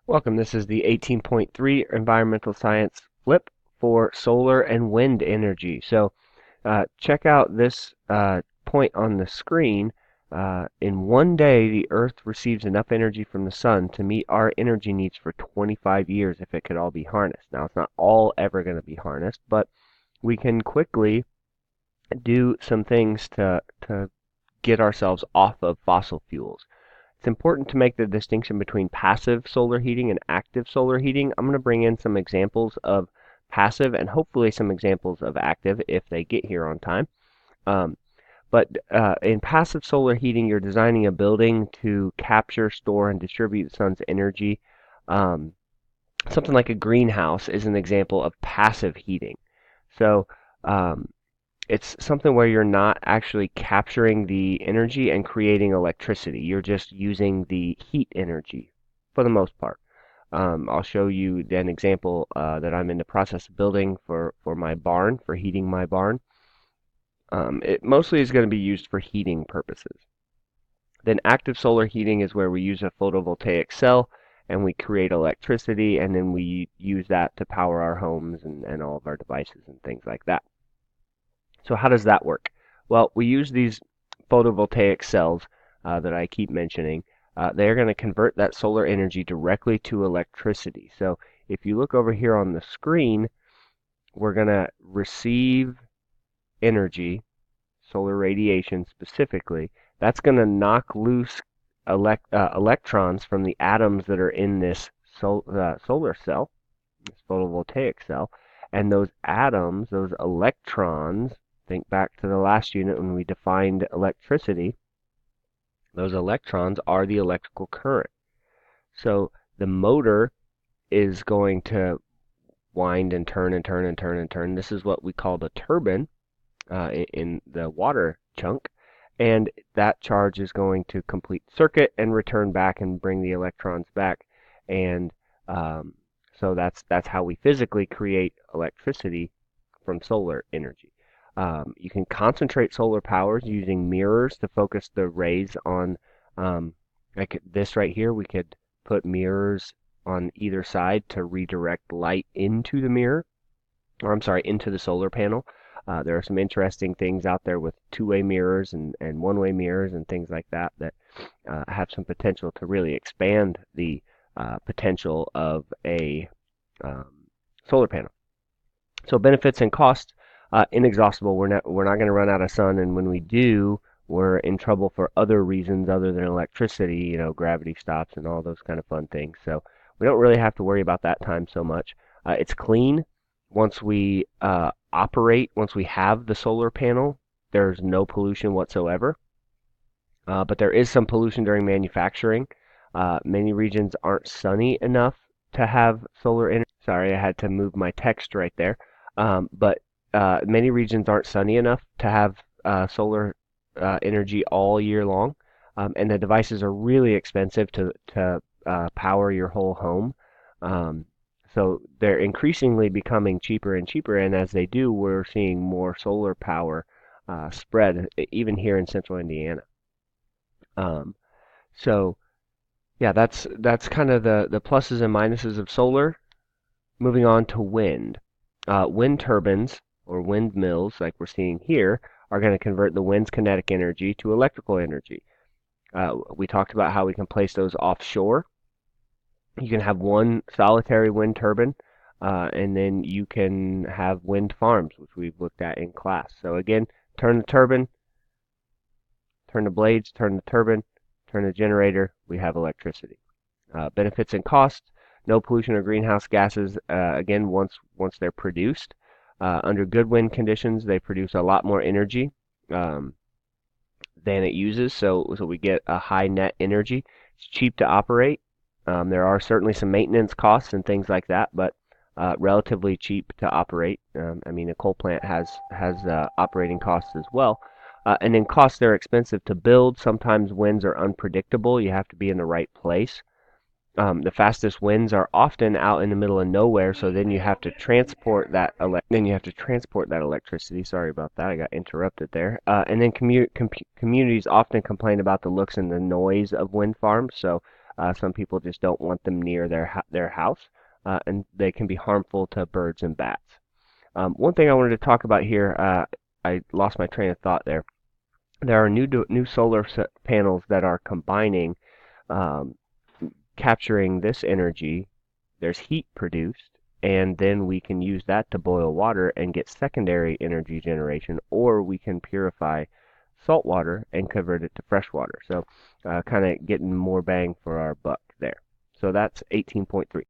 Welcome. This is the 18.3 Environmental Science Flip for solar and wind energy. Check out this point on the screen. In one day, the Earth receives enough energy from the sun to meet our energy needs for 25 years if it could all be harnessed. Now, it's not all ever going to be harnessed, but we can quickly do some things to get ourselves off of fossil fuels. It's important to make the distinction between passive solar heating and active solar heating. I'm going to bring in some examples of passive and hopefully some examples of active if they get here on time. But in passive solar heating, you're designing a building to capture, store, and distribute the sun's energy. Um, Something like a greenhouse is an example of passive heating. So um, it's something where you're not actually capturing the energy and creating electricity. You're just using the heat energy for the most part. I'll show you an example that I'm in the process of building for my barn, for heating my barn. It mostly is going to be used for heating purposes. Then active solar heating is where we use a photovoltaic cell and we create electricity, and then we use that to power our homes and all of our devices and things like that. So how does that work? Well, we use these photovoltaic cells that I keep mentioning. They're going to convert that solar energy directly to electricity. So if you look over here on the screen, we're going to receive energy, solar radiation specifically. That's going to knock loose electrons from the atoms that are in this solar cell, this photovoltaic cell. And those atoms, those electrons, think back to the last unit when we defined electricity, those electrons are the electrical current. So the motor is going to wind and turn and turn and turn and turn. This is what we call the turbine in the water chunk. And that charge is going to complete circuit and return back and bring the electrons back. And so that's how we physically create electricity from solar energy. You can concentrate solar powers using mirrors to focus the rays on, like this right here. We could put mirrors on either side to redirect light into the mirror, or I'm sorry, into the solar panel. There are some interesting things out there with two-way mirrors and one-way mirrors and things like that that have some potential to really expand the potential of a solar panel. So benefits and costs, inexhaustible. We're not going to run out of sun, and when we do, we're in trouble for other reasons other than electricity. Gravity stops and all those kind of fun things. So we don't really have to worry about that time so much. It's clean. Once we once we have the solar panel, there's no pollution whatsoever. But there is some pollution during manufacturing. Many regions aren't sunny enough to have solar energy. Sorry, I had to move my text right there. But many regions aren't sunny enough to have solar energy all year long. And the devices are really expensive to power your whole home. So they're increasingly becoming cheaper and cheaper, and as they do, we're seeing more solar power spread, even here in central Indiana. Um, so yeah, that's kind of the pluses and minuses of solar. Moving on to wind. Wind turbines or windmills, like we're seeing here, are going to convert the wind's kinetic energy to electrical energy. We talked about how we can place those offshore. You can have one solitary wind turbine, and then you can have wind farms, which we've looked at in class. So again, turn the turbine, turn the blades, turn the turbine, turn the generator, we have electricity. Benefits and costs, no pollution or greenhouse gases, again, once they're produced. Under good wind conditions, they produce a lot more energy um, than it uses, so we get a high net energy. It's cheap to operate. There are certainly some maintenance costs and things like that, but relatively cheap to operate. I mean, a coal plant has operating costs as well. And then costs, they're expensive to build. Sometimes winds are unpredictable. You have to be in the right place. The fastest winds are often out in the middle of nowhere, so then you have to transport that electricity. Sorry about that, I got interrupted there. And then communities often complain about the looks and the noise of wind farms. So Some people just don't want them near their house, and they can be harmful to birds and bats. One thing I wanted to talk about here, I lost my train of thought there. There are new solar panels that are combining um, capturing this energy. There's heat produced, and then we can use that to boil water and get secondary energy generation, or we can purify salt water and convert it to fresh water. So kind of getting more bang for our buck there. So that's 18.3.